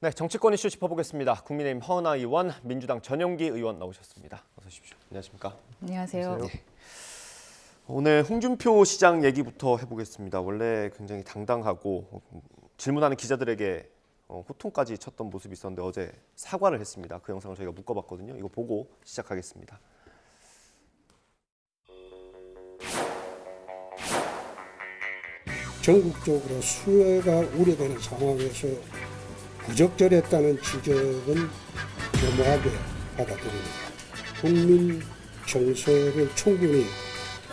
네, 정치권 이슈 짚어보겠습니다. 국민의힘 허은하 의원, 민주당 전용기 의원 나오셨습니다. 어서 오십시오. 안녕하십니까? 안녕하세요. 네. 오늘 홍준표 시장 얘기부터 해보겠습니다. 원래 굉장히 당당하고 질문하는 기자들에게 호통까지 쳤던 모습이 있었는데 어제 사과를 했습니다. 그 영상을 저희가 묶어봤거든요. 이거 보고 시작하겠습니다. 전국적으로 수요가 우려되는 상황에서 부적절했다는 지적은 겸허하게 받아들입니다. 국민 정서를 충분히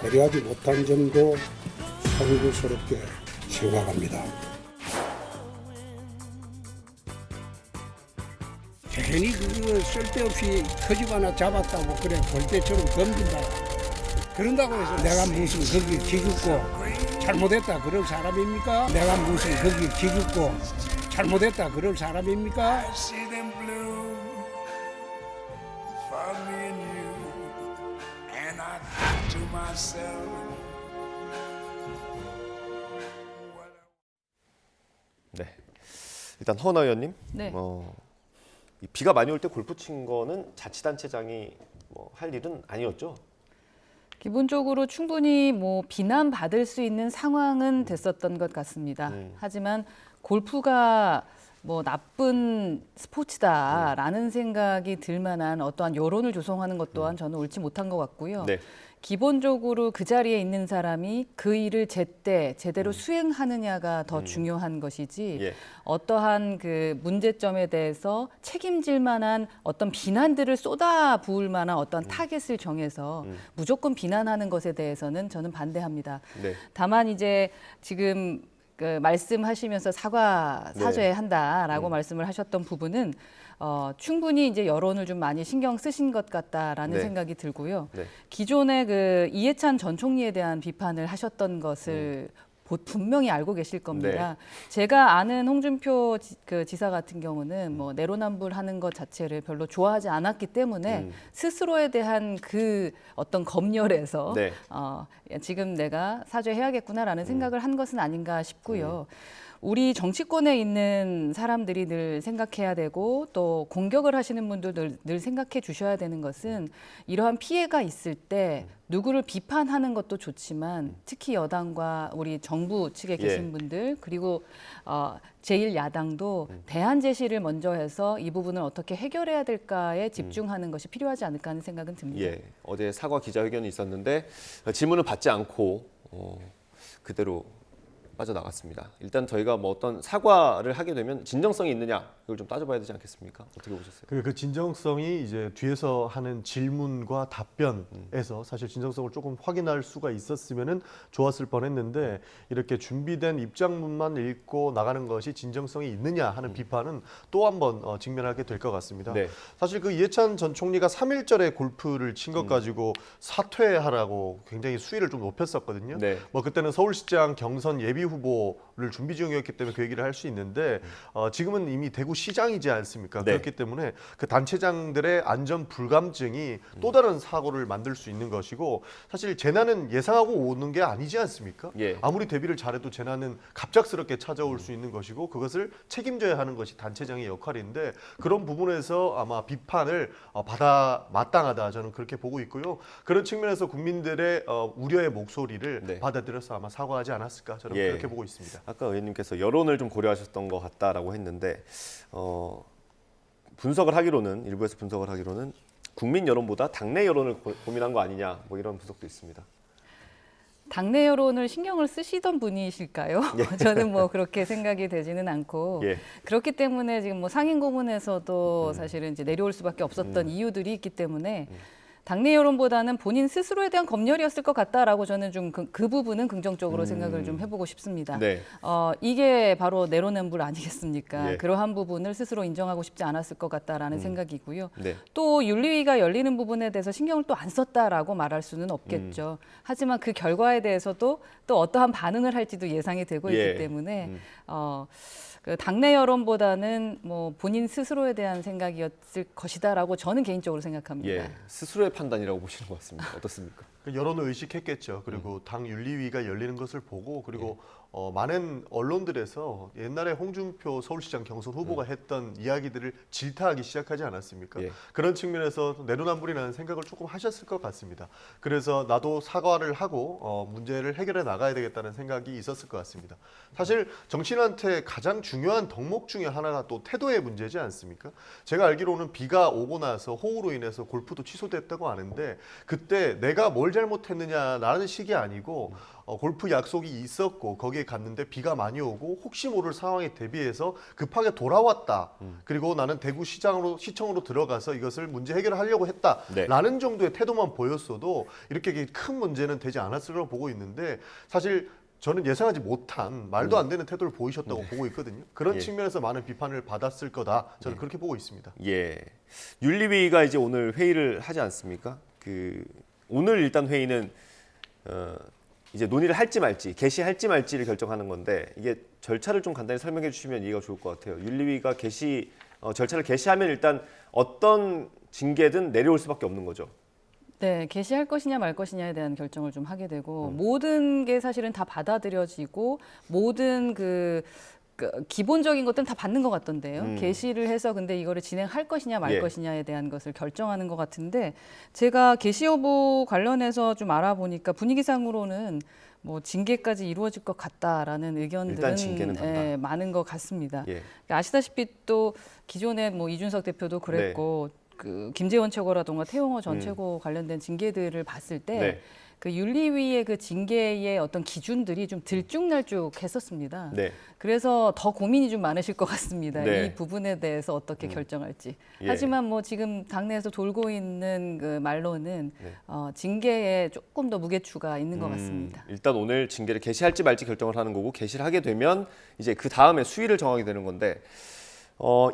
고려하지 못한 점도 송구스럽게 생각합니다. 괜히 그거 쓸데없이 터집 하나 잡았다고 그래 벌떼처럼 덤빈다. 그런다고 해서 내가 무슨 거기 기죽고 잘못했다 그럴 사람입니까? 내가 무슨 거기 기죽고 잘못했다 그럴 사람입니까? I see them blue for me and you, and I think to myself, 네, 일단 허은하 의원님, 네. 이 비가 많이 올 때 골프 친 거는 자치단체장이 할 일은 아니었죠? 기본적으로 충분히 비난받을 수 있는 상황은 됐었던 것 같습니다. 하지만 골프가 나쁜 스포츠다라는 생각이 들 만한 어떠한 여론을 조성하는 것 또한 저는 옳지 못한 것 같고요. 네. 기본적으로 그 자리에 있는 사람이 그 일을 제대로 수행하느냐가 더 중요한 것이지 예. 어떠한 그 문제점에 대해서 책임질 만한 어떤 비난들을 쏟아 부을 만한 어떤 타겟을 정해서 무조건 비난하는 것에 대해서는 저는 반대합니다. 네. 다만 이제 지금 그 말씀하시면서 사죄한다라고 말씀을 하셨던 부분은 충분히 이제 여론을 좀 많이 신경 쓰신 것 같다라는 네. 생각이 들고요. 네. 기존에 그 이해찬 전 총리에 대한 비판을 하셨던 것을 분명히 알고 계실 겁니다. 제가 아는 홍준표 지사 같은 경우는 내로남불하는 것 자체를 별로 좋아하지 않았기 때문에 스스로에 대한 그 어떤 검열에서 네. 지금 내가 사죄해야겠구나라는 생각을 한 것은 아닌가 싶고요. 우리 정치권에 있는 사람들이 늘 생각해야 되고 또 공격을 하시는 분들 늘 생각해 주셔야 되는 것은 이러한 피해가 있을 때 누구를 비판하는 것도 좋지만 특히 여당과 우리 정부 측에 계신 분들 그리고 제1야당도 대안 제시를 먼저 해서 이 부분을 어떻게 해결해야 될까에 집중하는 것이 필요하지 않을까 하는 생각은 듭니다. 예, 어제 사과 기자회견이 있었는데 질문을 받지 않고 그대로 빠져나갔습니다. 일단 저희가 어떤 사과를 하게 되면 진정성이 있느냐 이걸 좀 따져봐야 되지 않겠습니까? 어떻게 보셨어요? 그 진정성이 이제 뒤에서 하는 질문과 답변에서 사실 진정성을 조금 확인할 수가 있었으면은 좋았을 뻔했는데 이렇게 준비된 입장문만 읽고 나가는 것이 진정성이 있느냐 하는 비판은 또 한 번 직면하게 될 것 같습니다. 네. 사실 그 이해찬 전 총리가 3.1절에 골프를 친 것 가지고 사퇴하라고 굉장히 수위를 좀 높였었거든요. 네. 그때는 서울시장 경선 예비 후보를 준비 중이었기 때문에 그 얘기를 할 수 있는데 지금은 이미 대구시장이지 않습니까? 네. 그렇기 때문에 그 단체장들의 안전 불감증이 또 다른 사고를 만들 수 있는 것이고 사실 재난은 예상하고 오는 게 아니지 않습니까? 예. 아무리 대비를 잘해도 재난은 갑작스럽게 찾아올 수 있는 것이고 그것을 책임져야 하는 것이 단체장의 역할인데 그런 부분에서 아마 비판을 받아 마땅하다 저는 그렇게 보고 있고요. 그런 측면에서 국민들의 우려의 목소리를 네. 받아들여서 아마 사과하지 않았을까 저는 예. 그렇게 보고 있습니다. 아까 의원님께서 여론을 좀 고려하셨던 것 같다라고 했는데 일부에서 분석을 하기로는 국민 여론보다 당내 여론을 고민한 거 아니냐 이런 분석도 있습니다. 당내 여론을 신경을 쓰시던 분이실까요? 저는 그렇게 생각이 되지는 않고 예. 그렇기 때문에 지금 상임 고문에서도 사실은 이제 내려올 수밖에 없었던 이유들이 있기 때문에 당내 여론보다는 본인 스스로에 대한 검열이었을 것 같다라고 저는 좀 그 부분은 긍정적으로 생각을 좀 해보고 싶습니다. 네. 이게 바로 내로남불 아니겠습니까? 예. 그러한 부분을 스스로 인정하고 싶지 않았을 것 같다라는 생각이고요. 네. 또 윤리위가 열리는 부분에 대해서 신경을 또 안 썼다라고 말할 수는 없겠죠. 하지만 그 결과에 대해서도 또 어떠한 반응을 할지도 예상이 되고 예. 있기 때문에 그 당내 여론보다는 본인 스스로에 대한 생각이었을 것이다라고 저는 개인적으로 생각합니다. 예, 스스로의 판단이라고 보시는 것 같습니다. 어떻습니까? 여론을 의식했겠죠. 그리고 당 윤리위가 열리는 것을 보고 그리고 많은 언론들에서 옛날에 홍준표 서울시장 경선 후보가 했던 이야기들을 질타하기 시작하지 않았습니까? 예. 그런 측면에서 내로남불이라는 생각을 조금 하셨을 것 같습니다. 그래서 나도 사과를 하고 문제를 해결해 나가야 되겠다는 생각이 있었을 것 같습니다. 사실 정치인한테 가장 중요한 덕목 중에 하나가 또 태도의 문제지 않습니까? 제가 알기로는 비가 오고 나서 호우로 인해서 골프도 취소됐다고 하는데 그때 내가 뭘 잘못했느냐라는 식이 아니고 골프 약속이 있었고 거기에 갔는데 비가 많이 오고 혹시 모를 상황에 대비해서 급하게 돌아왔다. 그리고 나는 대구 시청으로 들어가서 이것을 문제 해결하려고 했다라는 네. 정도의 태도만 보였어도 이렇게 큰 문제는 되지 않았을 거라고 보고 있는데 사실 저는 예상하지 못한 말도 안 되는 태도를 보이셨다고 보고 있거든요. 그런 예. 측면에서 많은 비판을 받았을 거다. 저는 그렇게 보고 있습니다. 예. 윤리위가 이제 오늘 회의를 하지 않습니까? 오늘 일단 회의는 이제 논의를 할지 말지, 개시할지 말지를 결정하는 건데 이게 절차를 좀 간단히 설명해 주시면 이해가 좋을 것 같아요. 윤리위가 절차를 개시하면 일단 어떤 징계든 내려올 수밖에 없는 거죠. 네, 개시할 것이냐 말 것이냐에 대한 결정을 좀 하게 되고 모든 게 사실은 다 받아들여지고 모든 그 기본적인 것들은 다 받는 것 같던데요. 개시를 해서 근데 이거를 진행할 것이냐 말 예. 것이냐에 대한 것을 결정하는 것 같은데 제가 개시 여부 관련해서 좀 알아보니까 분위기상으로는 뭐 징계까지 이루어질 것 같다라는 의견들은 일단 징계는 간다. 많은 것 같습니다. 예. 그러니까 아시다시피 또 기존에 뭐 이준석 대표도 그랬고 그 김재원 최고라든가 태용호 전 최고 관련된 징계들을 봤을 때 네. 그 윤리위의 그 징계의 어떤 기준들이 좀 들쭉날쭉했었습니다. 네. 그래서 더 고민이 좀 많으실 것 같습니다. 네. 이 부분에 대해서 어떻게 결정할지. 예. 하지만 뭐 지금 당내에서 돌고 있는 그 말로는 네. 징계에 조금 더 무게추가 있는 것 같습니다. 일단 오늘 징계를 개시할지 말지 결정을 하는 거고 개시를 하게 되면 이제 그 다음에 수위를 정하게 되는 건데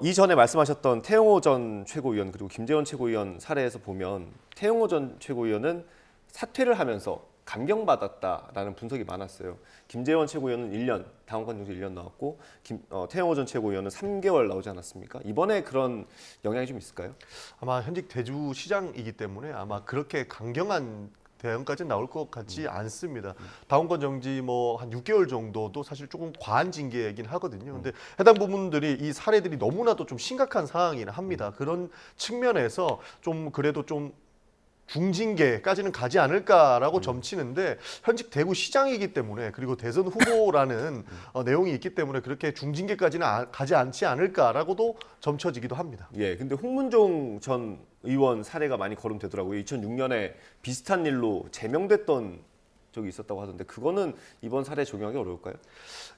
이전에 말씀하셨던 태용호 전 최고위원 그리고 김재원 최고위원 사례에서 보면 태용호 전 최고위원은 사퇴를 하면서 감경받았다라는 분석이 많았어요. 김재원 최고위원은 1년, 당원권 정지 1년 나왔고 태용호 전 최고위원은 3개월 나오지 않았습니까? 이번에 그런 영향이 좀 있을까요? 아마 현직 대주시장이기 때문에 아마 그렇게 강경한 대응까지 나올 것 같지 않습니다. 당원권 정지 뭐 한 6개월 정도도 사실 조금 과한 징계이긴 하거든요. 근데 해당 부분들이 이 사례들이 너무나도 좀 심각한 상황이긴 합니다. 그런 측면에서 좀 그래도 좀 중징계까지는 가지 않을까라고 점치는데 현직 대구시장이기 때문에 그리고 대선 후보라는 내용이 있기 때문에 그렇게 중징계까지는 가지 않지 않을까라고도 점쳐지기도 합니다. 예, 근데 홍문종 전 의원 사례가 많이 거론되더라고요. 2006년에 비슷한 일로 제명됐던 적이 있었다고 하던데 그거는 이번 사례 적용하기 어려울까요?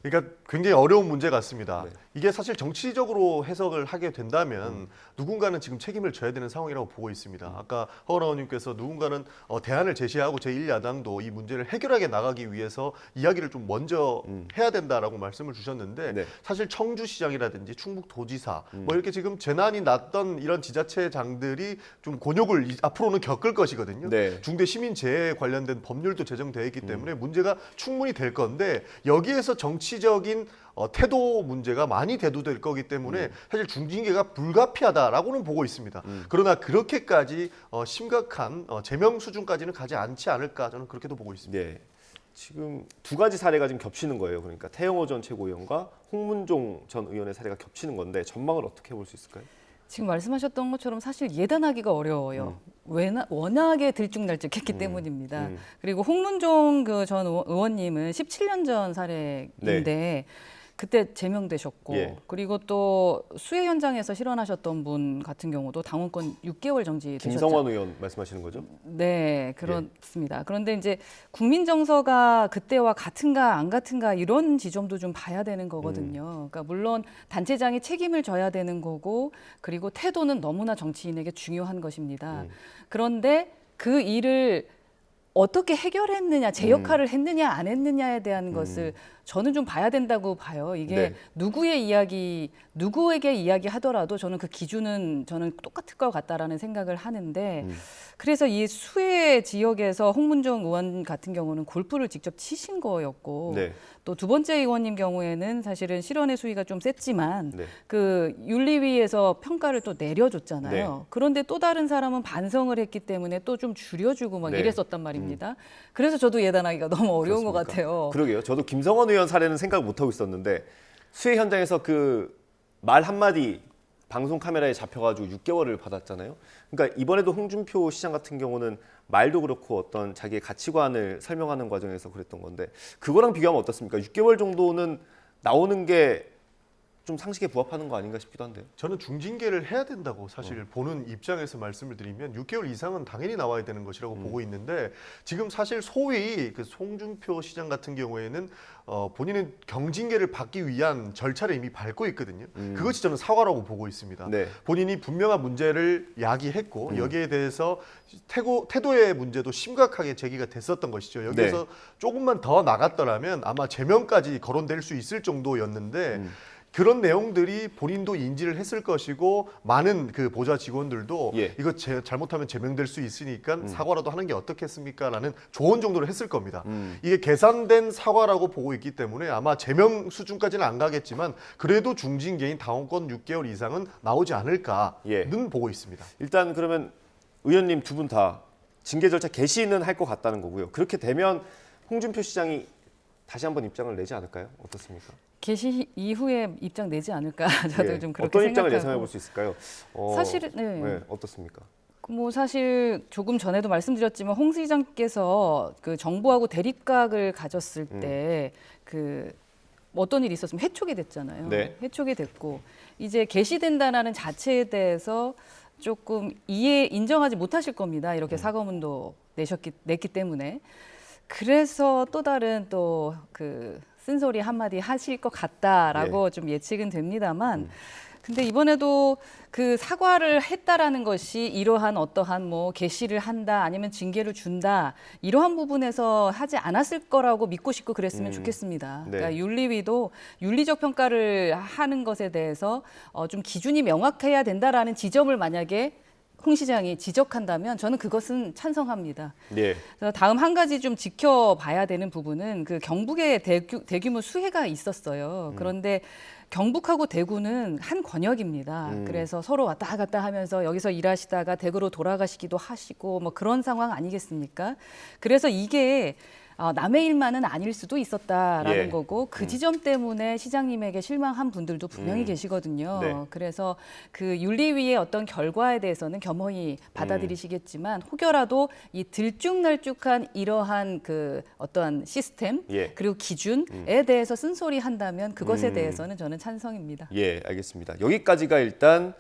그러니까 굉장히 어려운 문제 같습니다. 네. 이게 사실 정치적으로 해석을 하게 된다면 누군가는 지금 책임을 져야 되는 상황이라고 보고 있습니다. 아까 허원 의원님께서 누군가는 대안을 제시하고 제1야당도 이 문제를 해결하게 나가기 위해서 이야기를 좀 먼저 해야 된다라고 말씀을 주셨는데 네. 사실 청주시장이라든지 충북도지사 뭐 이렇게 지금 재난이 났던 이런 지자체장들이 좀 곤욕을 앞으로는 겪을 것이거든요. 네. 중대시민재해 관련된 법률도 제정되어 있기 때문에 문제가 충분히 될 건데 여기에서 정치적인 태도 문제가 많이 대두될 거기 때문에 사실 중징계가 불가피하다라고는 보고 있습니다. 그러나 그렇게까지 심각한 제명 수준까지는 가지 않지 않을까 저는 그렇게도 보고 있습니다. 네. 지금 두 가지 사례가 지금 겹치는 거예요. 그러니까 태용호 전 최고위원과 홍문종 전 의원의 사례가 겹치는 건데 전망을 어떻게 볼 수 있을까요? 지금 말씀하셨던 것처럼 사실 예단하기가 어려워요. 워낙에 들쭉날쭉했기 때문입니다. 그리고 홍문종 그 전 의원님은 17년 전 사례인데 그때 제명되셨고 예. 그리고 또 수해 현장에서 실현하셨던 분 같은 경우도 당원권 6개월 정지되셨죠. 김성환 의원 말씀하시는 거죠? 네, 그렇습니다. 그런데 이제 국민 정서가 그때와 같은가 안 같은가 이런 지점도 좀 봐야 되는 거거든요. 그러니까 물론 단체장이 책임을 져야 되는 거고 그리고 태도는 너무나 정치인에게 중요한 것입니다. 그런데 그 일을 어떻게 해결했느냐, 제 역할을 했느냐 안 했느냐에 대한 것을 저는 좀 봐야 된다고 봐요. 이게 네. 누구에게 이야기하더라도 저는 그 기준은 저는 똑같을 것 같다라는 생각을 하는데 그래서 이 수해 지역에서 홍문종 의원 같은 경우는 골프를 직접 치신 거였고 네. 또 두 번째 의원님 경우에는 사실은 실현의 수위가 좀 셌지만 네. 그 윤리위에서 평가를 또 내려줬잖아요. 네. 그런데 또 다른 사람은 반성을 했기 때문에 또 좀 줄여주고 막 네. 이랬었단 말입니다. 그래서 저도 예단하기가 너무 어려운 것 그렇습니까? 같아요. 그러게요. 저도 김성환 의원 사례는 생각 못 하고 있었는데 수해 현장에서 그 말 한마디 방송 카메라에 잡혀가지고 6개월을 받았잖아요. 그러니까 이번에도 홍준표 시장 같은 경우는 말도 그렇고 어떤 자기의 가치관을 설명하는 과정에서 그랬던 건데 그거랑 비교하면 어떻습니까? 6개월 정도는 나오는 게 좀 상식에 부합하는 거 아닌가 싶기도 한데요. 저는 중징계를 해야 된다고 사실 보는 입장에서 말씀을 드리면 6개월 이상은 당연히 나와야 되는 것이라고 보고 있는데 지금 사실 소위 그 홍준표 시장 같은 경우에는 본인은 경징계를 받기 위한 절차를 이미 밟고 있거든요. 그것이 저는 사과라고 보고 있습니다. 네. 본인이 분명한 문제를 야기했고 여기에 대해서 태도의 문제도 심각하게 제기가 됐었던 것이죠. 여기에서 조금만 더 나갔더라면 아마 제명까지 거론될 수 있을 정도였는데 그런 내용들이 본인도 인지를 했을 것이고 많은 그 보좌 직원들도 예. 이거 잘못하면 제명될 수 있으니까 사과라도 하는 게 어떻겠습니까? 라는 조언 정도를 했을 겁니다. 이게 계산된 사과라고 보고 있기 때문에 아마 제명 수준까지는 안 가겠지만 그래도 중징계인 당원권 6개월 이상은 나오지 않을까는 예. 보고 있습니다. 일단 그러면 의원님 두 분 다 징계 절차 개시는 할 것 같다는 거고요. 그렇게 되면 홍준표 시장이 다시 한번 입장을 내지 않을까요? 어떻습니까? 개시 이후에 입장 내지 않을까 저도 예. 좀 그렇게 어떤 입장을 생각하고. 예상해 볼 수 있을까요? 사실은 네, 어떻습니까? 뭐 사실 조금 전에도 말씀드렸지만 홍 시장께서 그 정부하고 대립각을 가졌을 때 그 어떤 일이 있었으면 해촉이 됐잖아요. 네. 해촉이 됐고 이제 개시된다는 자체에 대해서 조금 인정하지 못하실 겁니다. 이렇게 사과문도 냈기 때문에 그래서 또 다른 또 그 쓴소리 한마디 하실 것 같다라고 좀 예측은 됩니다만 근데 이번에도 그 사과를 했다라는 것이 이러한 어떠한 뭐 개시를 한다 아니면 징계를 준다 이러한 부분에서 하지 않았을 거라고 믿고 싶고 그랬으면 좋겠습니다. 네. 그러니까 윤리위도 윤리적 평가를 하는 것에 대해서 좀 기준이 명확해야 된다라는 지점을 만약에 홍 시장이 지적한다면 저는 그것은 찬성합니다. 예. 그래서 다음 한 가지 좀 지켜봐야 되는 부분은 그 경북에 대규모 수해가 있었어요. 그런데 경북하고 대구는 한 권역입니다. 그래서 서로 왔다 갔다 하면서 여기서 일하시다가 대구로 돌아가시기도 하시고 뭐 그런 상황 아니겠습니까? 그래서 이게 남의 일만은 아닐 수도 있었다라는 예. 거고 그 지점 때문에 시장님에게 실망한 분들도 분명히 계시거든요. 네. 그래서 그 윤리위의 어떤 결과에 대해서는 겸허히 받아들이시겠지만 혹여라도 이 들쭉날쭉한 이러한 그 어떠한 시스템 예. 그리고 기준에 대해서 쓴소리 한다면 그것에 대해서는 저는 찬성입니다. 예, 알겠습니다. 여기까지가 일단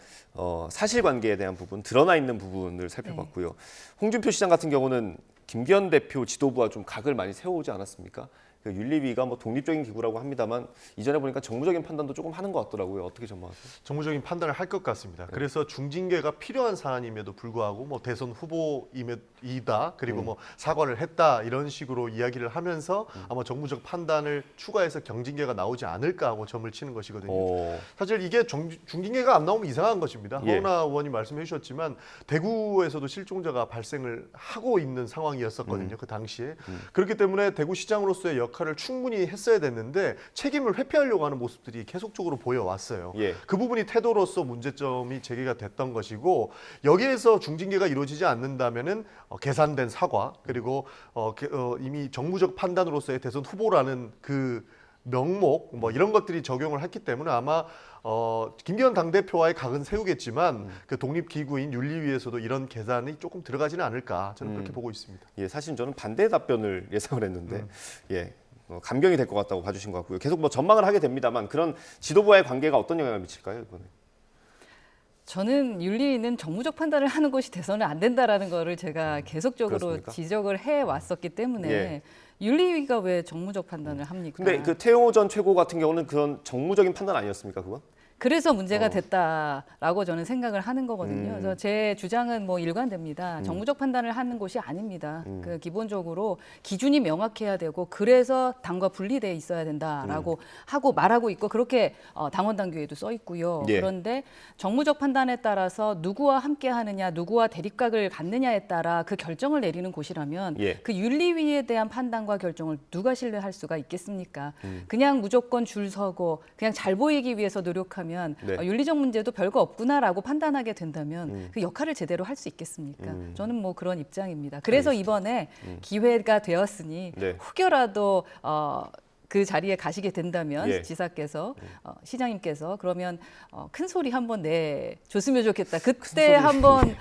사실관계에 대한 부분, 드러나 있는 부분을 살펴봤고요. 홍준표 시장 같은 경우는 김기현 대표 지도부와 좀 각을 많이 세워오지 않았습니까? 그 윤리위가 뭐 독립적인 기구라고 합니다만 이전에 보니까 정무적인 판단도 조금 하는 것 같더라고요. 어떻게 전망하세요? 정무적인 판단을 할 것 같습니다. 그래서 중징계가 필요한 사안임에도 불구하고 뭐 대선 후보이다 그리고 뭐 사과를 했다 이런 식으로 이야기를 하면서 아마 정무적 판단을 추가해서 경징계가 나오지 않을까 하고 점을 치는 것이거든요. 사실 이게 중징계가 안 나오면 이상한 것입니다. 예. 허은하 의원이 말씀해 주셨지만 대구에서도 실종자가 발생을 하고 있는 상황이었었거든요. 그 당시에. 그렇기 때문에 대구시장으로서의 역할을 충분히 했어야 됐는데 책임을 회피하려고 하는 모습들이 계속적으로 보여왔어요. 예. 그 부분이 태도로서 문제점이 제기가 됐던 것이고 여기에서 중징계가 이루어지지 않는다면은 계산된 사과 그리고 이미 정무적 판단으로서의 대선 후보라는 그 명목 뭐 이런 것들이 적용을 했기 때문에 아마 김기현 당대표와의 각은 세우겠지만 그 독립기구인 윤리위에서도 이런 계산이 조금 들어가지는 않을까 저는 그렇게 보고 있습니다. 예, 사실 저는 반대의 답변을 예상을 했는데 예, 감경이 될 것 같다고 봐주신 것 같고요. 계속 뭐 전망을 하게 됩니다만 그런 지도부와의 관계가 어떤 영향을 미칠까요 이번에? 저는 윤리위는 정무적 판단을 하는 것이 돼서는 안 된다라는 거를 제가 계속적으로 그렇습니까? 지적을 해 왔었기 때문에 예. 윤리위가 왜 정무적 판단을 합니까? 근데 그 태용호 전 최고 같은 경우는 그런 정무적인 판단 아니었습니까 그건? 그래서 문제가 됐다라고 저는 생각을 하는 거거든요. 그래서 제 주장은 뭐 일관됩니다. 정무적 판단을 하는 곳이 아닙니다. 그 기본적으로 기준이 명확해야 되고 그래서 당과 분리돼 있어야 된다라고 하고 말하고 있고 그렇게 당원 당규에도 써 있고요. 예. 그런데 정무적 판단에 따라서 누구와 함께 하느냐, 누구와 대립각을 갖느냐에 따라 그 결정을 내리는 곳이라면 예. 그 윤리위에 대한 판단과 결정을 누가 신뢰할 수가 있겠습니까? 그냥 무조건 줄 서고 그냥 잘 보이기 위해서 노력하면 네. 윤리적 문제도 별거 없구나라고 판단하게 된다면 그 역할을 제대로 할 수 있겠습니까? 저는 뭐 그런 입장입니다. 그래서 이번에 기회가 되었으니 네. 혹여라도 그 자리에 가시게 된다면 예. 지사께서 시장님께서 그러면 큰 소리 한번 내줬으면 좋겠다. 그때 한번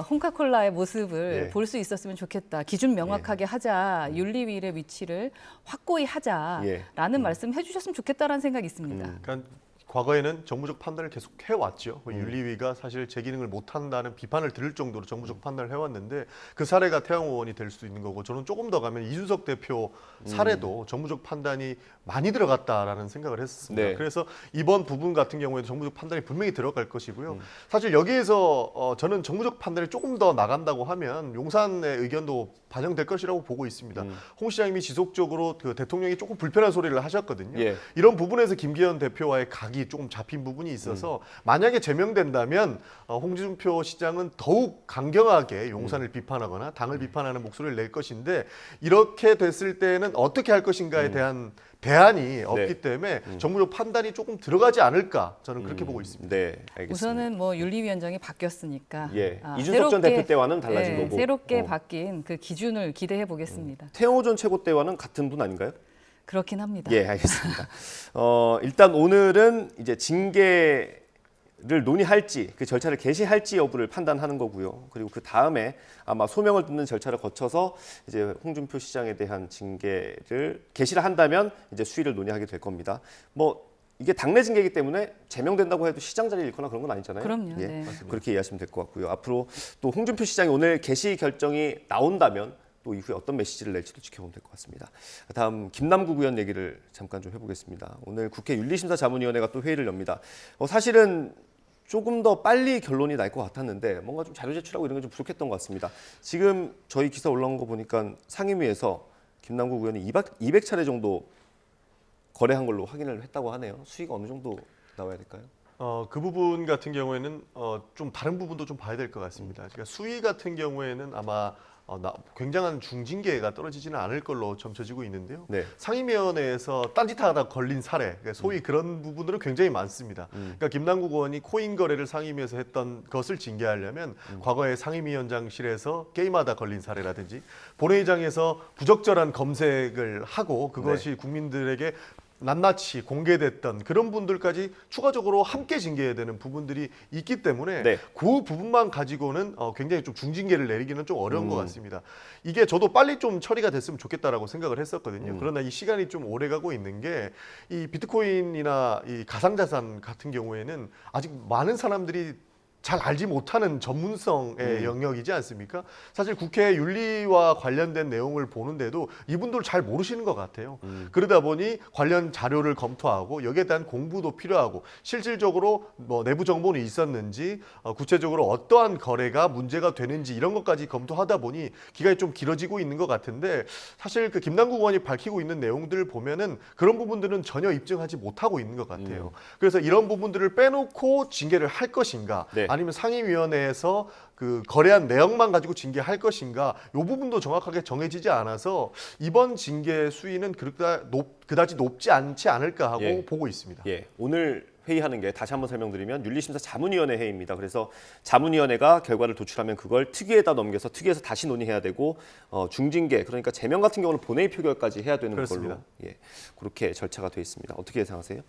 홍카콜라의 모습을 예. 볼 수 있었으면 좋겠다. 기준 명확하게 하자. 윤리위의 위치를 확고히 하자라는 말씀 해주셨으면 좋겠다라는 생각이 있습니다. 그러니까 과거에는 정무적 판단을 계속 해왔죠. 윤리위가 사실 제 기능을 못한다는 비판을 들을 정도로 정무적 판단을 해왔는데 그 사례가 태영 의원이 될 수도 있는 거고 저는 조금 더 가면 이준석 대표 사례도 정무적 판단이 많이 들어갔다라는 생각을 했었습니다. 네. 그래서 이번 부분 같은 경우에도 정무적 판단이 분명히 들어갈 것이고요. 사실 여기에서 저는 정무적 판단이 조금 더 나간다고 하면 용산의 의견도 반영될 것이라고 보고 있습니다. 홍 시장님이 지속적으로 그 대통령이 조금 불편한 소리를 하셨거든요. 예. 이런 부분에서 김기현 대표와의 각이 조금 잡힌 부분이 있어서 만약에 제명된다면 홍준표 시장은 더욱 강경하게 용산을 비판하거나 당을 비판하는 목소리를 낼 것인데 이렇게 됐을 때는 어떻게 할 것인가에 대한 대안이 없기 때문에 정무적 판단이 조금 들어가지 않을까 저는 그렇게 보고 있습니다. 네, 알겠습니다. 우선은 뭐 윤리위원장이 바뀌었으니까 예, 이준석 전 대표 때와는 달라진 거고. 새롭게 바뀐 그 기준을 기대해 보겠습니다. 태영호 전 최고 때와는 같은 분 아닌가요? 그렇긴 합니다. 예, 알겠습니다. 일단 오늘은 이제 징계를 논의할지 그 절차를 개시할지 여부를 판단하는 거고요. 그리고 그 다음에 아마 소명을 듣는 절차를 거쳐서 이제 홍준표 시장에 대한 징계를 개시를 한다면 이제 수위를 논의하게 될 겁니다. 뭐 이게 당내 징계이기 때문에 제명된다고 해도 시장 자리를 잃거나 그런 건 아니잖아요. 그럼요. 예, 네. 그렇게 이해하시면 될 것 같고요. 앞으로 또 홍준표 시장이 오늘 개시 결정이 나온다면 또 이후에 어떤 메시지를 낼지도 지켜보면 될 것 같습니다. 다음 김남국 의원 얘기를 잠깐 좀 해보겠습니다. 오늘 국회 윤리심사자문위원회가 또 회의를 엽니다. 사실은 조금 더 빨리 결론이 날 것 같았는데 뭔가 좀 자료 제출하고 이런 게 좀 부족했던 것 같습니다. 지금 저희 기사 올라온 거 보니까 상임위에서 김남국 의원이 200차례 정도 거래한 걸로 확인을 했다고 하네요. 수위가 어느 정도 나와야 될까요? 그 부분 같은 경우에는 좀 다른 부분도 좀 봐야 될 것 같습니다. 그러니까 수위 같은 경우에는 아마 굉장한 중징계가 떨어지지는 않을 걸로 점쳐지고 있는데요. 네. 상임위원회에서 딴짓하다 걸린 사례, 그러니까 소위 그런 부분들은 굉장히 많습니다. 그러니까 김남국 의원이 코인 거래를 상임위에서 했던 것을 징계하려면 과거에 상임위원장실에서 게임하다 걸린 사례라든지 본회의장에서 부적절한 검색을 하고 그것이 국민들에게 낱낱이 공개됐던 그런 분들까지 추가적으로 함께 징계해야 되는 부분들이 있기 때문에 네. 그 부분만 가지고는 굉장히 좀 중징계를 내리기는 좀 어려운 것 같습니다. 이게 저도 빨리 좀 처리가 됐으면 좋겠다라고 생각을 했었거든요. 그러나 이 시간이 좀 오래 가고 있는 게 이 비트코인이나 이 가상자산 같은 경우에는 아직 많은 사람들이 잘 알지 못하는 전문성의 영역이지 않습니까? 사실 국회 윤리와 관련된 내용을 보는데도 이분들 잘 모르시는 것 같아요. 그러다 보니 관련 자료를 검토하고 여기에 대한 공부도 필요하고 실질적으로 뭐 내부 정보는 있었는지 구체적으로 어떠한 거래가 문제가 되는지 이런 것까지 검토하다 보니 기간이 좀 길어지고 있는 것 같은데 사실 그 김남국 의원이 밝히고 있는 내용들을 보면은 그런 부분들은 전혀 입증하지 못하고 있는 것 같아요. 그래서 이런 부분들을 빼놓고 징계를 할 것인가 네. 아니면 상임위원회에서 그 거래한 내역만 가지고 징계할 것인가 이 부분도 정확하게 정해지지 않아서 이번 징계 수위는 그다지 높지 않지 않을까 하고 예. 보고 있습니다. 예, 오늘 회의하는 게 다시 한번 설명드리면 윤리심사 자문위원회 회의입니다. 그래서 자문위원회가 결과를 도출하면 그걸 특위에다 넘겨서 특위에서 다시 논의해야 되고 중징계 그러니까 제명 같은 경우는 본회의 표결까지 해야 되는 그렇습니다. 걸로 그렇게 절차가 되어 있습니다. 어떻게 예상하세요?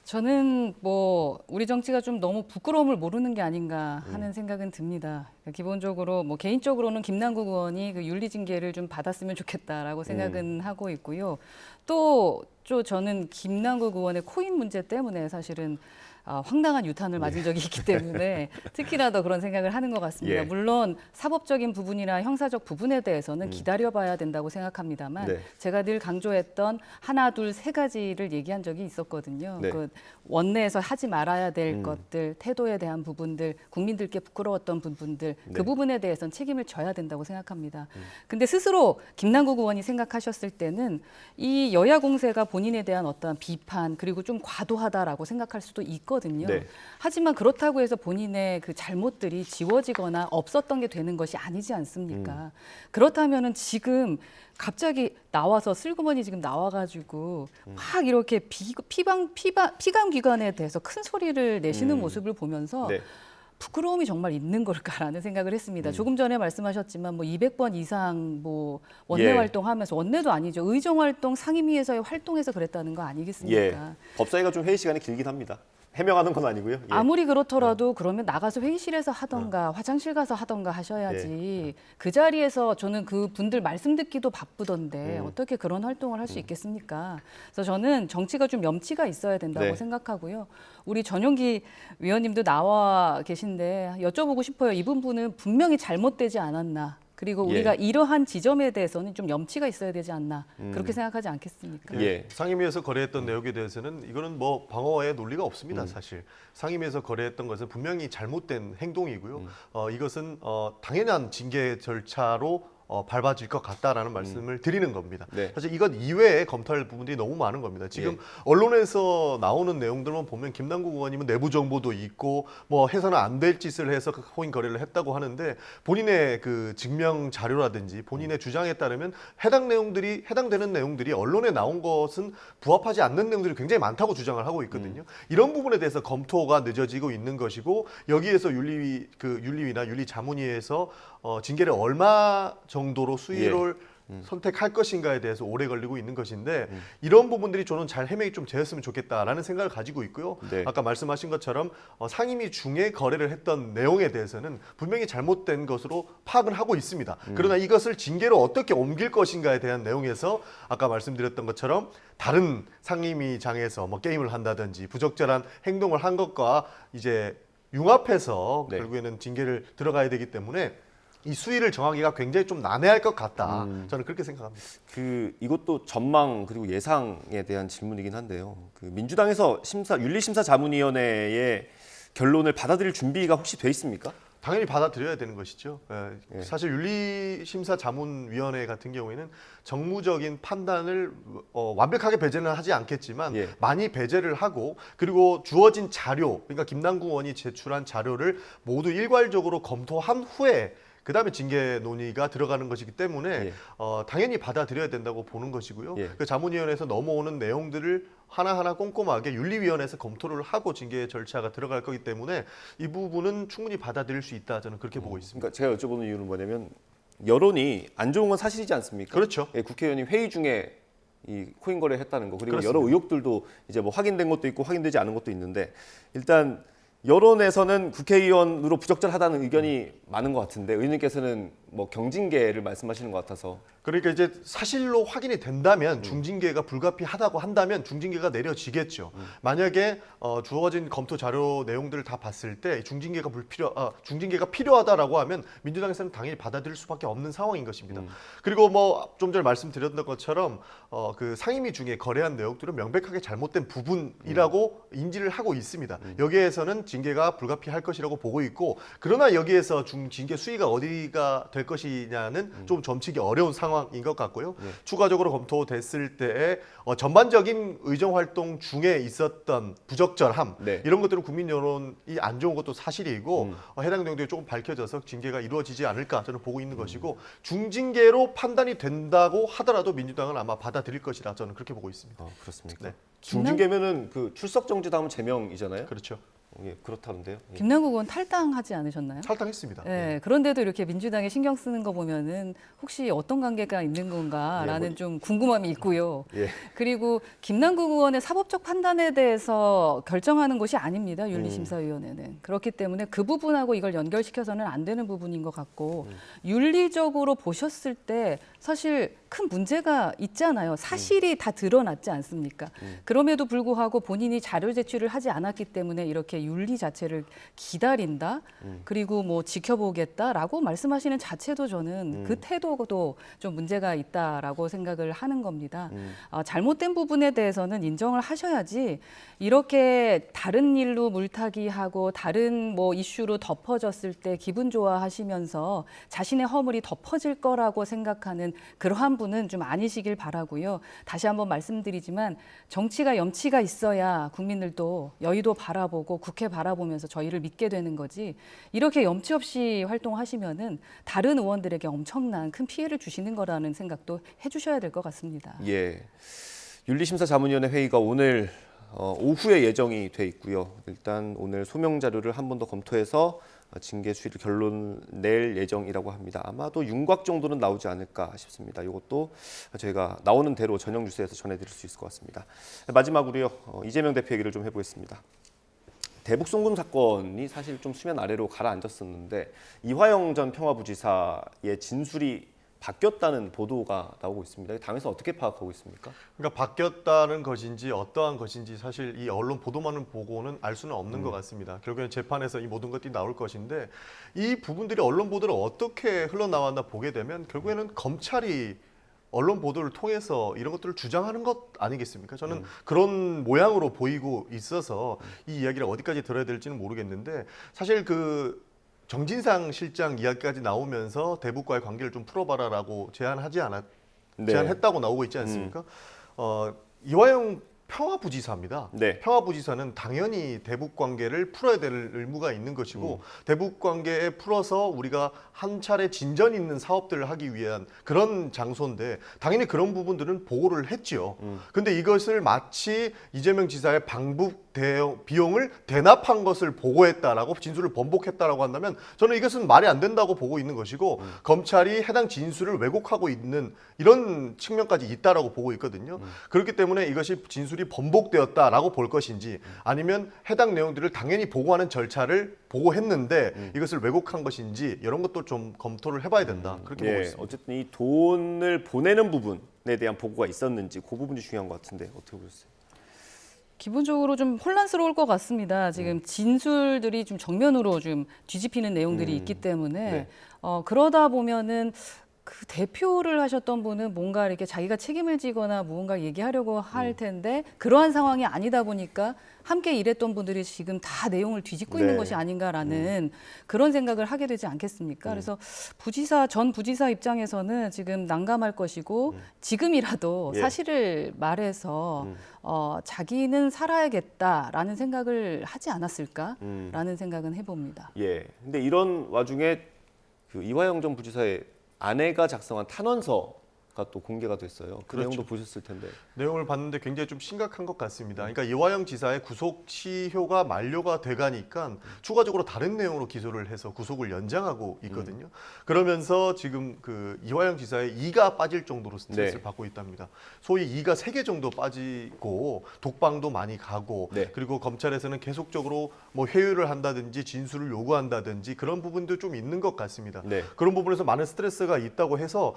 저는 뭐 우리 정치가 좀 너무 부끄러움을 모르는 게 아닌가 하는 생각은 듭니다. 그러니까 기본적으로 뭐 개인적으로는 김남국 의원이 그 윤리 징계를 좀 받았으면 좋겠다라고 생각은 하고 있고요. 또 저는 김남국 의원의 코인 문제 때문에 사실은 황당한 유탄을 맞은 적이 있기 때문에 특히나 더 그런 생각을 하는 것 같습니다. 예. 물론 사법적인 부분이나 형사적 부분에 대해서는 기다려봐야 된다고 생각합니다만 네. 제가 늘 강조했던 하나, 둘, 세 가지를 얘기한 적이 있었거든요. 네. 그 원내에서 하지 말아야 될 것들, 태도에 대한 부분들, 국민들께 부끄러웠던 부분들 네. 그 부분에 대해서는 책임을 져야 된다고 생각합니다. 근데 스스로 김남국 의원이 생각하셨을 때는 이 여야 공세가 본인에 대한 어떤 비판 그리고 좀 과도하다라고 생각할 수도 있거든요. 네. 하지만 그렇다고 해서 본인의 그 잘못들이 지워지거나 없었던 게 되는 것이 아니지 않습니까? 그렇다면은 지금 갑자기 나와서 슬그머니 지금 나와가지고 막 이렇게 피감기관에 대해서 큰 소리를 내시는 모습을 보면서 네. 부끄러움이 정말 있는 걸까라는 생각을 했습니다. 조금 전에 말씀하셨지만 뭐 200번 이상 뭐 원내 예. 활동하면서 원내도 아니죠. 의정 활동 상임위에서의 활동에서 그랬다는 거 아니겠습니까? 예. 법사위가 좀 회의 시간이 길긴 합니다. 해명하는 건 아니고요. 예. 아무리 그렇더라도 그러면 나가서 회의실에서 하던가 화장실 가서 하던가 하셔야지 그 자리에서 저는 그 분들 말씀 듣기도 바쁘던데 어떻게 그런 활동을 할 수 있겠습니까? 그래서 저는 정치가 좀 염치가 있어야 된다고 네. 생각하고요. 우리 전용기 위원님도 나와 계신데 여쭤보고 싶어요. 이분 분은 분명히 잘못되지 않았나? 그리고 예. 우리가 이러한 지점에 대해서는 좀 염치가 있어야 되지 않나? 그렇게 생각하지 않겠습니까? 예. 상임위에서 거래했던 내용에 대해서는 이거는 뭐 방어의 논리가 없습니다. 사실 상임위에서 거래했던 것은 분명히 잘못된 행동이고요. 이것은 당연한 징계 절차로 밟아질 것 같다라는 말씀을 드리는 겁니다. 네. 사실 이것 이외에 검토할 부분들이 너무 많은 겁니다. 지금 예. 언론에서 나오는 내용들만 보면 김남국 의원님은 내부 정보도 있고 뭐 해서는 안 될 짓을 해서 그 코인 거래를 했다고 하는데 본인의 그 증명 자료라든지 본인의 주장에 따르면 해당되는 내용들이 언론에 나온 것은 부합하지 않는 내용들이 굉장히 많다고 주장을 하고 있거든요. 이런 부분에 대해서 검토가 늦어지고 있는 것이고 여기에서 윤리위나 윤리자문위에서 징계를 얼마 정도로 수위를 선택할 것인가에 대해서 오래 걸리고 있는 것인데 이런 부분들이 저는 잘 해명이 좀 되었으면 좋겠다라는 생각을 가지고 있고요. 네. 아까 말씀하신 것처럼 상임위 중에 거래를 했던 내용에 대해서는 분명히 잘못된 것으로 파악은 하고 있습니다. 그러나 이것을 징계로 어떻게 옮길 것인가에 대한 내용에서 아까 말씀드렸던 것처럼 다른 상임위장에서 뭐 게임을 한다든지 부적절한 행동을 한 것과 이제 융합해서 네. 결국에는 징계를 들어가야 되기 때문에 이 수위를 정하기가 굉장히 좀 난해할 것 같다. 저는 그렇게 생각합니다. 이것도 전망 그리고 예상에 대한 질문이긴 한데요. 민주당에서 윤리심사자문위원회의 결론을 받아들일 준비가 혹시 돼 있습니까? 당연히 받아들여야 되는 것이죠. 예. 사실 윤리심사자문위원회 같은 경우에는 정무적인 판단을 완벽하게 배제는 하지 않겠지만 예. 많이 배제를 하고 그리고 주어진 자료, 그러니까 김남국 의원이 제출한 자료를 모두 일괄적으로 검토한 후에 그다음에 징계 논의가 들어가는 것이기 때문에 예. 당연히 받아들여야 된다고 보는 것이고요. 예. 그 자문위원회에서 넘어오는 내용들을 하나하나 꼼꼼하게 윤리위원회에서 검토를 하고 징계 절차가 들어갈 거기 때문에 이 부분은 충분히 받아들일 수 있다. 저는 그렇게 보고 있습니다. 그러니까 제가 여쭤보는 이유는 뭐냐면 여론이 안 좋은 건 사실이지 않습니까? 그렇죠. 예, 국회의원이 회의 중에 이 코인 거래를 했다는 거 그리고 그렇습니다. 여러 의혹들도 이제 뭐 확인된 것도 있고 확인되지 않은 것도 있는데 일단 여론에서는 국회의원으로 부적절하다는 의견이 많은 것 같은데 의원님께서는 뭐 경징계를 말씀하시는 것 같아서 그러니까 이제 사실로 확인이 된다면 중징계가 불가피하다고 한다면 중징계가 내려지겠죠. 만약에 주어진 검토 자료 내용들을 다 봤을 때 중징계가 필요하다라고 하면 민주당에서는 당연히 받아들일 수밖에 없는 상황인 것입니다. 그리고 뭐 좀 전에 말씀드렸던 것처럼 그 상임위 중에 거래한 내용들은 명백하게 잘못된 부분이라고 인지를 하고 있습니다. 여기에서는 징계가 불가피할 것이라고 보고 있고 그러나 여기에서 징계 수위가 어디가 될 것이냐는 좀 점치기 어려운 상황인 것 같고요. 추가적으로 검토됐을 때에 전반적인 의정 활동 중에 있었던 부적절함 네. 이런 것들은 국민 여론이 안 좋은 것도 사실이고 해당 내용들이 조금 밝혀져서 징계가 이루어지지 않을까 저는 보고 있는 것이고 중징계로 판단이 된다고 하더라도 민주당은 아마 받아들일 것이라 저는 그렇게 보고 있습니다. 그렇습니까? 네. 중징계면은 그 출석 정지 다음 제명이잖아요. 그렇죠. 예, 그렇다는데요. 예. 김남국 의원 탈당하지 않으셨나요? 탈당했습니다. 네, 그런데도 이렇게 민주당에 신경 쓰는 거 보면은 혹시 어떤 관계가 있는 건가라는 예, 뭐- 좀 궁금함이 있고요. 예. 그리고 김남국 의원의 사법적 판단에 대해서 결정하는 곳이 아닙니다. 윤리심사위원회는. 그렇기 때문에 그 부분하고 이걸 연결시켜서는 안 되는 부분인 것 같고 윤리적으로 보셨을 때 사실 큰 문제가 있잖아요. 사실이 다 드러났지 않습니까? 그럼에도 불구하고 본인이 자료 제출을 하지 않았기 때문에 이렇게 윤리 자체를 기다린다. 그리고 뭐 지켜보겠다라고 말씀하시는 자체도 저는 그 태도도 좀 문제가 있다라고 생각을 하는 겁니다. 잘못된 부분에 대해서는 인정을 하셔야지 이렇게 다른 일로 물타기하고 다른 뭐 이슈로 덮어졌을 때 기분 좋아하시면서 자신의 허물이 덮어질 거라고 생각하는 그러한 분은 좀 아니시길 바라고요. 다시 한번 말씀드리지만 정치가 염치가 있어야 국민들도 여의도 바라보고 국회 바라보면서 저희를 믿게 되는 거지 이렇게 염치 없이 활동하시면은 다른 의원들에게 엄청난 큰 피해를 주시는 거라는 생각도 해주셔야 될 것 같습니다. 예. 윤리심사자문위원회 회의가 오늘 오후에 예정이 돼 있고요. 일단 오늘 소명 자료를 한 번 더 검토해서 징계 수위를 결론 낼 예정이라고 합니다. 아마도 윤곽 정도는 나오지 않을까 싶습니다. 이것도 저희가 나오는 대로 전형 뉴스에서 전해드릴 수 있을 것 같습니다. 마지막으로요. 이재명 대표 얘기를 좀 해보겠습니다. 대북 송금 사건이 사실 좀 수면 아래로 가라앉았었는데 이화영 전 평화부지사의 진술이 바뀌었다는 보도가 나오고 있습니다. 당에서 어떻게 파악하고 있습니까? 그러니까 바뀌었다는 것인지 어떠한 것인지 사실 이 언론 보도만을 보고는 알 수는 없는 것 같습니다. 결국에는 재판에서 이 모든 것들이 나올 것인데 이 부분들이 언론 보도를 어떻게 흘러나왔나 보게 되면 결국에는 검찰이 언론 보도를 통해서 이런 것들을 주장하는 것 아니겠습니까? 저는 그런 모양으로 보이고 있어서 이 이야기를 어디까지 들어야 될지는 모르겠는데 사실 그 정진상 실장 이야기까지 나오면서 대북과의 관계를 좀 풀어봐라라고 제안했다고 나오고 있지 않습니까? 이화영 평화부지사입니다. 네. 평화부지사는 당연히 대북 관계를 풀어야 될 의무가 있는 것이고 대북 관계에 풀어서 우리가 한 차례 진전 있는 사업들을 하기 위한 그런 장소인데 당연히 그런 부분들은 보고를 했지요. 근데 이것을 마치 이재명 지사의 방북 비용을 대납한 것을 보고했다라고 진술을 번복했다라고 한다면 저는 이것은 말이 안 된다고 보고 있는 것이고 검찰이 해당 진술을 왜곡하고 있는 이런 측면까지 있다라고 보고 있거든요. 그렇기 때문에 이것이 진술이 번복되었다라고 볼 것인지 아니면 해당 내용들을 당연히 보고하는 절차를 보고했는데 이것을 왜곡한 것인지 이런 것도 좀 검토를 해봐야 된다. 그렇게 보고 있습니다. 어쨌든 이 돈을 보내는 부분에 대한 보고가 있었는지 그 부분이 중요한 것 같은데 어떻게 보셨어요? 기본적으로 좀 혼란스러울 것 같습니다. 지금 진술들이 좀 정면으로 좀 뒤집히는 내용들이 있기 때문에 네. 그러다 보면은 그 대표를 하셨던 분은 뭔가 이렇게 자기가 책임을 지거나 무언가 얘기하려고 할 텐데 그러한 상황이 아니다 보니까 함께 일했던 분들이 지금 다 내용을 뒤집고 있는 네. 것이 아닌가라는 그런 생각을 하게 되지 않겠습니까? 그래서 전 부지사 입장에서는 지금 난감할 것이고 지금이라도 예. 사실을 말해서 자기는 살아야겠다라는 생각을 하지 않았을까라는 생각은 해봅니다. 예. 근데 이런 와중에 그 이화영 전 부지사의 아내가 작성한 탄원서가 또 공개가 됐어요. 그 그렇죠. 내용도 보셨을 텐데. 내용을 봤는데 굉장히 좀 심각한 것 같습니다. 그러니까 이화영 지사의 구속 시효가 만료가 돼가니까 추가적으로 다른 내용으로 기소를 해서 구속을 연장하고 있거든요. 그러면서 지금 그 이화영 지사의 이가 빠질 정도로 스트레스를 네. 받고 있답니다. 소위 이가 3개 정도 빠지고 독방도 많이 가고 네. 그리고 검찰에서는 계속적으로 뭐 회유를 한다든지 진술을 요구한다든지 그런 부분도 좀 있는 것 같습니다. 네. 그런 부분에서 많은 스트레스가 있다고 해서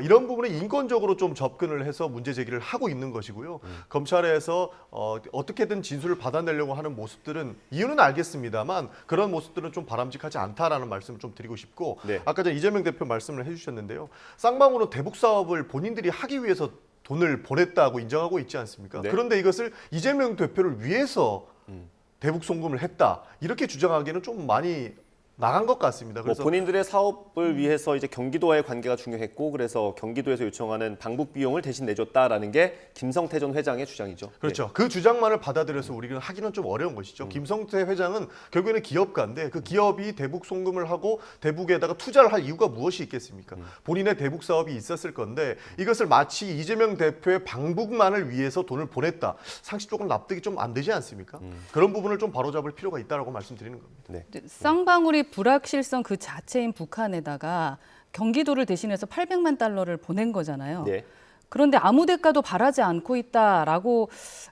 이런 부분에 인권적으로 좀 접근을 해서 문제 제기를 하고 있는 것이고요. 검찰에서 어떻게든 진술을 받아내려고 하는 모습들은 이유는 알겠습니다만 그런 모습들은 좀 바람직하지 않다라는 말씀을 좀 드리고 싶고 네. 아까 전 이재명 대표 말씀을 해주셨는데요. 쌍방으로 대북 사업을 본인들이 하기 위해서 돈을 보냈다고 인정하고 있지 않습니까? 네. 그런데 이것을 이재명 대표를 위해서 대북 송금을 했다 이렇게 주장하기는 좀 많이 나간 것 같습니다. 뭐 그래서 본인들의 사업을 위해서 이제 경기도와의 관계가 중요했고 그래서 경기도에서 요청하는 방북 비용을 대신 내줬다라는 게 김성태 전 회장의 주장이죠. 그렇죠. 그 주장만을 받아들여서 우리는 하기는 좀 어려운 것이죠. 김성태 회장은 결국에는 기업가인데 그 기업이 대북 송금을 하고 대북에다가 투자를 할 이유가 무엇이 있겠습니까? 본인의 대북 사업이 있었을 건데 이것을 마치 이재명 대표의 방북만을 위해서 돈을 보냈다. 상식적으로 납득이 좀 안 되지 않습니까? 그런 부분을 좀 바로잡을 필요가 있다고 말씀드리는 겁니다. 네. 쌍방울이 불확실성 그 자체인 북한에다가 경기도를 대신해서 800만 달러를 보낸 거잖아요. 네. 그런데 아무 대가도 바라지 않고 있다라고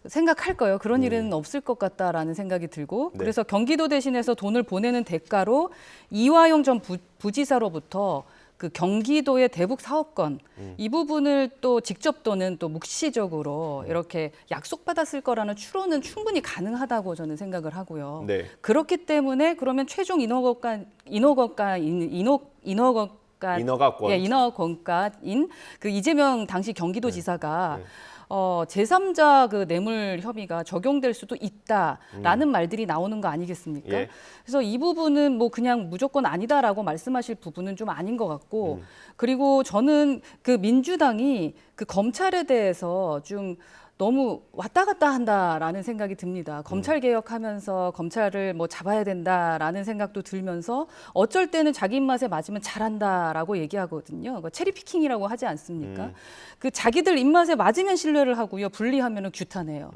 생각할 거예요. 그런 일은 없을 것 같다라는 생각이 들고 네. 그래서 경기도 대신해서 돈을 보내는 대가로 이화영 전 부지사로부터 그 경기도의 대북 사업권 이 부분을 또 직접 또는 또 묵시적으로 이렇게 약속받았을 거라는 추론은 충분히 가능하다고 저는 생각을 하고요. 네. 그렇기 때문에 그러면 최종 인허가권가인 그 이재명 당시 경기도지사가 제3자 그 뇌물 혐의가 적용될 수도 있다라는 말들이 나오는 거 아니겠습니까? 예. 그래서 이 부분은 뭐 그냥 무조건 아니다라고 말씀하실 부분은 좀 아닌 것 같고 그리고 저는 그 민주당이 그 검찰에 대해서 좀 너무 왔다 갔다 한다라는 생각이 듭니다. 검찰 개혁하면서 검찰을 뭐 잡아야 된다라는 생각도 들면서 어쩔 때는 자기 입맛에 맞으면 잘한다라고 얘기하거든요. 체리 피킹이라고 하지 않습니까? 그 자기들 입맛에 맞으면 신뢰를 하고요. 분리하면은 규탄해요.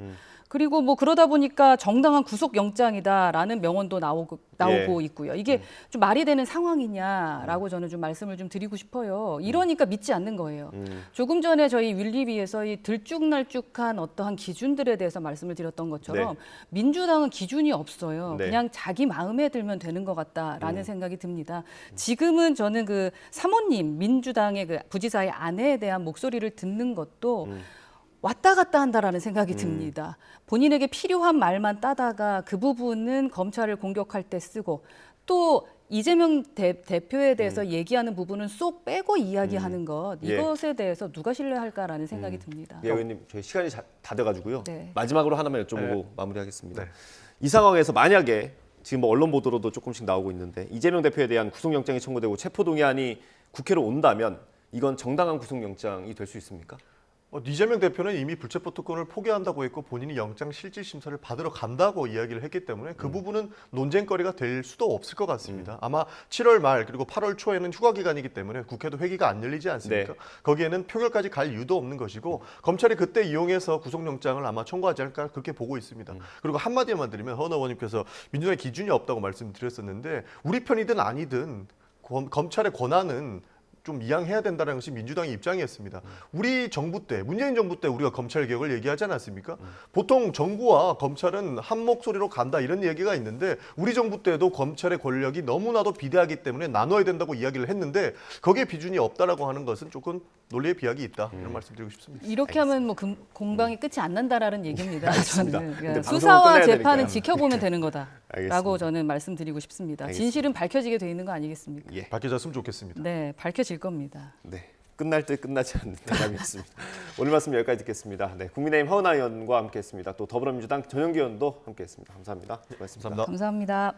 그리고 뭐 그러다 보니까 정당한 구속영장이다라는 명언도 나오고 있고요. 이게 좀 말이 되는 상황이냐라고 저는 좀 말씀을 좀 드리고 싶어요. 이러니까 믿지 않는 거예요. 조금 전에 저희 윌리비에서 이 들쭉날쭉한 어떠한 기준들에 대해서 말씀을 드렸던 것처럼 민주당은 기준이 없어요. 네. 그냥 자기 마음에 들면 되는 것 같다라는 생각이 듭니다. 지금은 저는 그 사모님 민주당의 그 부지사의 아내에 대한 목소리를 듣는 것도 왔다 갔다 한다라는 생각이 듭니다. 본인에게 필요한 말만 따다가 그 부분은 검찰을 공격할 때 쓰고 또 이재명 대표에 대해서 얘기하는 부분은 쏙 빼고 이야기하는 것 이것에 대해서 누가 신뢰할까라는 생각이 듭니다. 예, 의원님 저희 시간이 다 돼가지고요. 네. 마지막으로 하나만 여쭤보고 마무리하겠습니다. 이 상황에서 만약에 지금 뭐 언론 보도로도 조금씩 나오고 있는데 이재명 대표에 대한 구속영장이 청구되고 체포동의안이 국회로 온다면 이건 정당한 구속영장이 될 수 있습니까? 이재명 대표는 이미 불체포 특권을 포기한다고 했고 본인이 영장 실질 심사를 받으러 간다고 이야기를 했기 때문에 그 부분은 논쟁거리가 될 수도 없을 것 같습니다. 아마 7월 말 그리고 8월 초에는 휴가 기간이기 때문에 국회도 회기가 안 열리지 않습니까? 네. 거기에는 표결까지 갈 이유도 없는 것이고 검찰이 그때 이용해서 구속영장을 아마 청구하지 않을까 그렇게 보고 있습니다. 그리고 한마디만 드리면 허은 의원님께서 민주당의 기준이 없다고 말씀드렸었는데 우리 편이든 아니든 검찰의 권한은 좀 이양해야 된다는 것이 민주당의 입장이었습니다. 우리 정부 때, 문재인 정부 때 우리가 검찰 개혁을 얘기하지 않았습니까? 보통 정부와 검찰은 한 목소리로 간다 이런 얘기가 있는데 우리 정부 때도 검찰의 권력이 너무나도 비대하기 때문에 나눠야 된다고 이야기를 했는데 거기에 비준이 없다라고 하는 것은 조금 논리의 비약이 있다 이런 말씀드리고 싶습니다. 이렇게 하면 뭐 공방이 끝이 안 난다라는 얘기입니다. 알겠습니다. 저는 근데 방송은 수사와 끝내야 재판은 되니까요. 지켜보면 되는 거다라고 알겠습니다. 저는 말씀드리고 싶습니다. 알겠습니다. 진실은 밝혀지게 돼 있는 거 아니겠습니까? 예. 밝혀졌으면 좋겠습니다. 네, 밝혀질 겁니다. 네. 끝날 듯 끝나지 않는 대담이었습니다. 오늘 말씀 여기까지 듣겠습니다. 네, 국민의힘 허은하 의원과 함께했습니다. 또 더불어민주당 전영기 의원도 함께했습니다. 감사합니다. 고맙습니다. 감사합니다. 감사합니다.